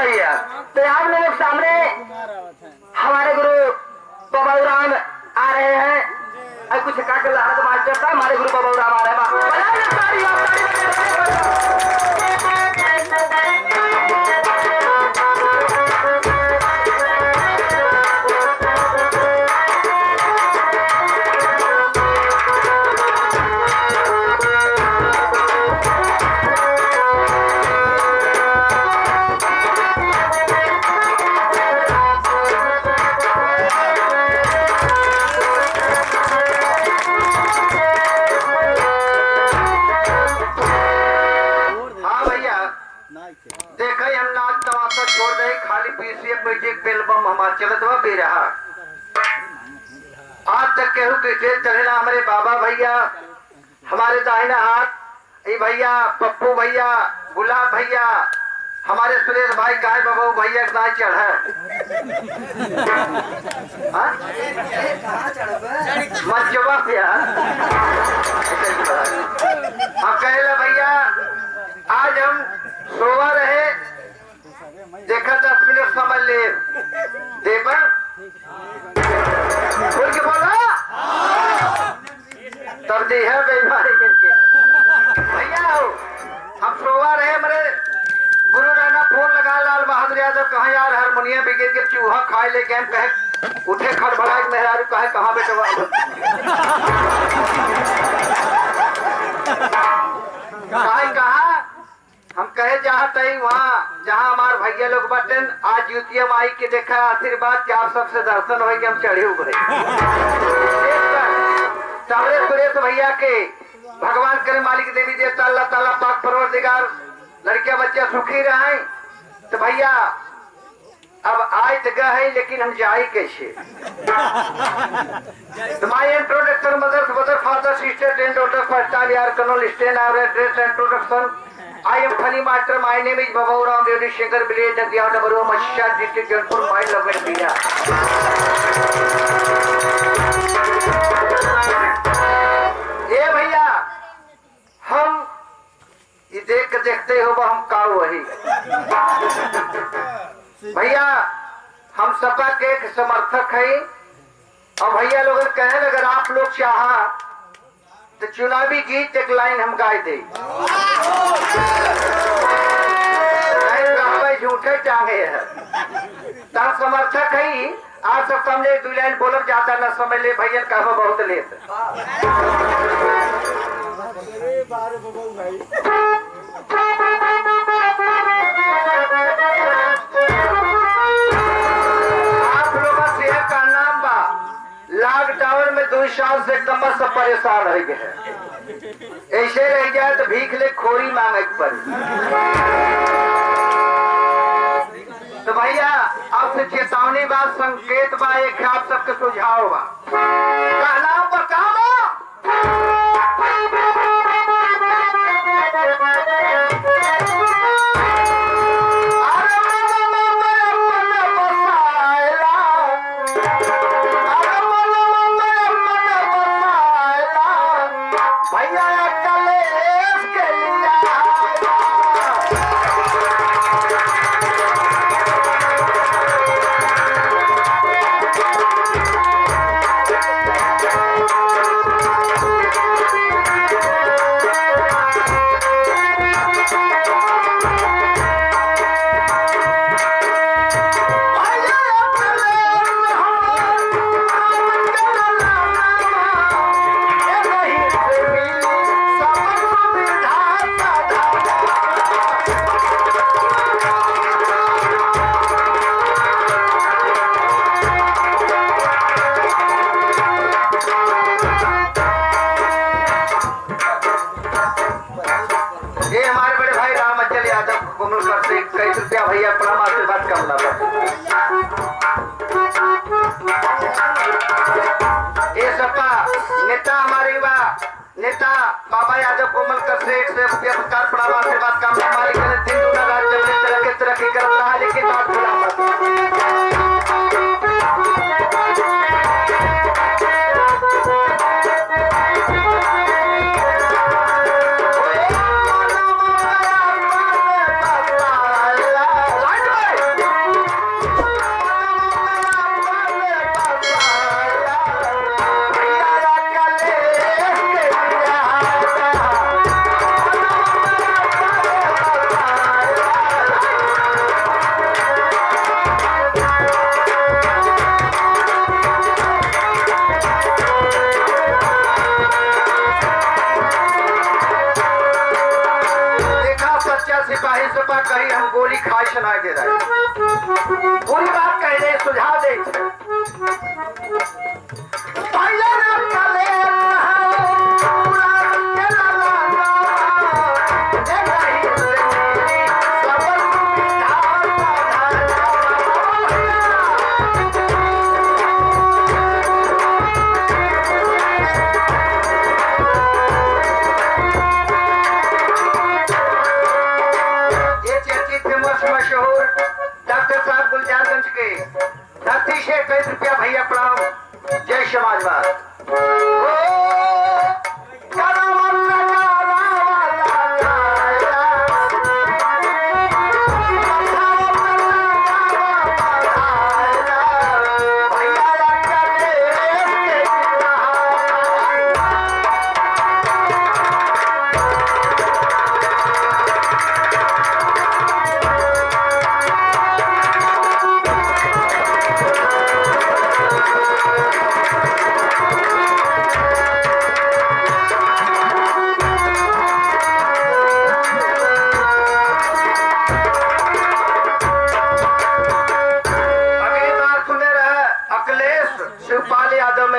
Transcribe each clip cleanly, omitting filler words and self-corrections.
भैया तो आप लोग सामने हमारे गुरु बाबा राम आ रहे हैं और कुछ काट लाहत मास्टर साहब हमारे गुरु बाबा राम आ रहे रहा। आज तक केहू क्रिकेट चलेला हमारे बाबा भैया हमारे दाहिना हाथ ये भैया पप्पू भैया गुलाब भैया हमारे सुरेश भाई काय बाबू भैया ना चढ़ मचवा हम कहेला भैया आज हम सोवा रहे देखा 10 मिनट समझ ले देवर बोल के बोला तब दी है बेईमानी करके भैया हो हम सोवा रहे मेरे गुरु राणा फोन लगा लाल बहादुर यादव कहा यार हारमोनियम बिगड़ के चूहा खाए लेके हम कहे उठे खड़बड़ा मेहरारू कहे कहाँ बेटवा कहा हम कहे जहाँ तई वहाँ जहाँ हमारे भैया लोग बटन आज युतिया माई के देखा आशीर्वाद के आप सबसे दर्शन हो हम चढ़े उभरे सामने सुरेश भैया के भगवान करे मालिक देवी देवता अल्लाह ताला पाक परवरदिगार लड़कियां बच्चे सुखी रहे तो भैया अब आए तो गए लेकिन हम जाए कैसे my introduction mother father sister and daughter first time यार कनोल stand our address introduction I am funny master. My name is Baba Ram Devi Shankar village and the number of Mashisha district Jaipur my love and Bina. ये भैया हम ये देख के देखते हो हम का वही भैया हम सपा के एक समर्थक है और भैया लोग कहे अगर आप लोग चाहा तो चुनावी गीत एक लाइन हम गाए दे झूठे चाहे है समर्थक है आप सब सामने 2 लाइन बोलब जाता न समझ ले भैया कहा बहुत लेत आप लोगों से का नाम बा लॉकडाउन में 2 साल से एकदम सब परेशान रह गए ऐसे रह जाए तो भीख ले खोरी मांगे पर तो भैया आपसे चेतावनी बात संकेत बा एक आप सबके सुझाव बा कहना बताओ भैया प्रणाम आशीर्वाद करना ये सपा नेता हमारे बा नेता बाबा यादव कोमल कर से 100 रुपया पुरस्कार प्रणाम आशीर्वाद करना हमारे राज्य तरक्की कर रहा है लेकिन बात काय सुनाई दे रहा है। पूरी बात कह दे, सुझाव दे। मशहूर डॉक्टर साहब गुलजारगंज के धरती से 21 रुपया भैया प्रणाम। जय समाजवाद।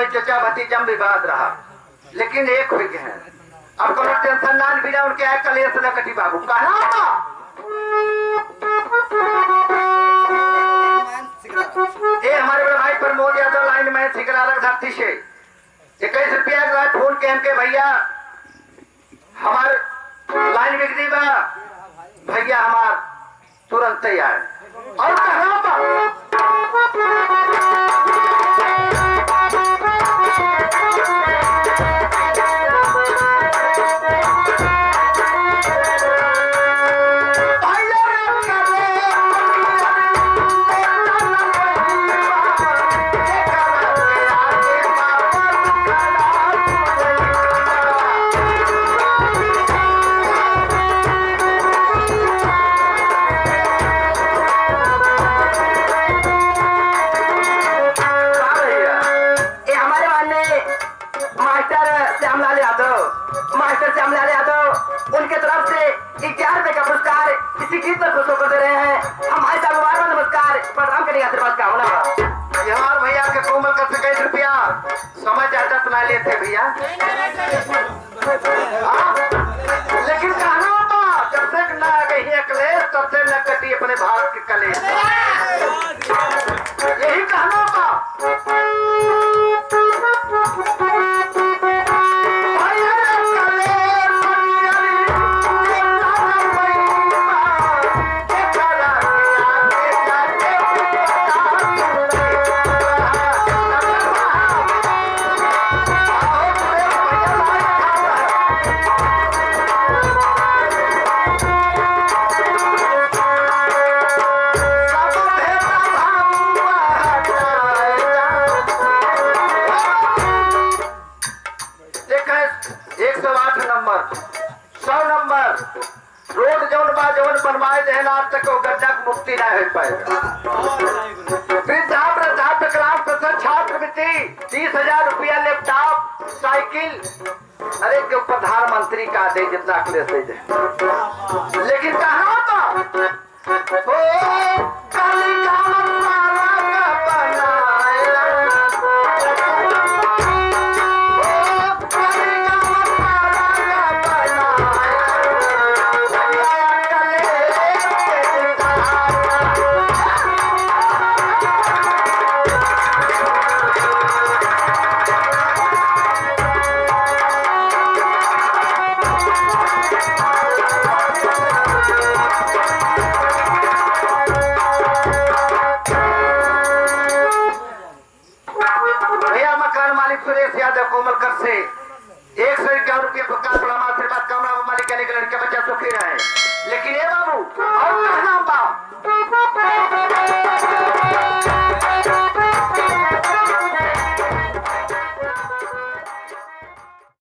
चचा भतीजा विवाद रहा, लेकिन एक हुई है। अब कोनो टेंशन ना भी उनके आए कलेश न कटी बाबू कहना ये हमारे बड़े भाई प्रमोद यादव लाइन में सिकरालक धरती से 21 रुपया फोन के हमके भैया हमार लाइन बिगड़ी बा भैया हमार तुरंत तैयार और कहना उनके तरफ से 11 रुपए का पुरस्कार इसी गीत पर खुश होकर दे रहे हैं। हम भाई साहब बार बार नमस्कार प्रणाम करने का आशीर्वाद का होना यार भैया के कोमल का 21 रुपया समझ जाता सुना लेते भैया, लेकिन कहना होता जब तक न गई अकलेश तब तक न कटी अपने भारत के कलेश। यही कहना होता। रोड जौन बा जौन बनवाए देना आज तक गड्ढा मुक्ति ना हो पाएगा। वृद्धा विकलांग पेंशन छात्रवृत्ति 30,000 रुपया लैपटॉप साइकिल अरे जो प्रधानमंत्री का दे जितना अखिलेश दे दे, लेकिन कहा कोमलकर से 151 रुपये आशीर्वाद कामना मालिक के लड़के बच्चा सुखी रहे। लेकिन ये बाबू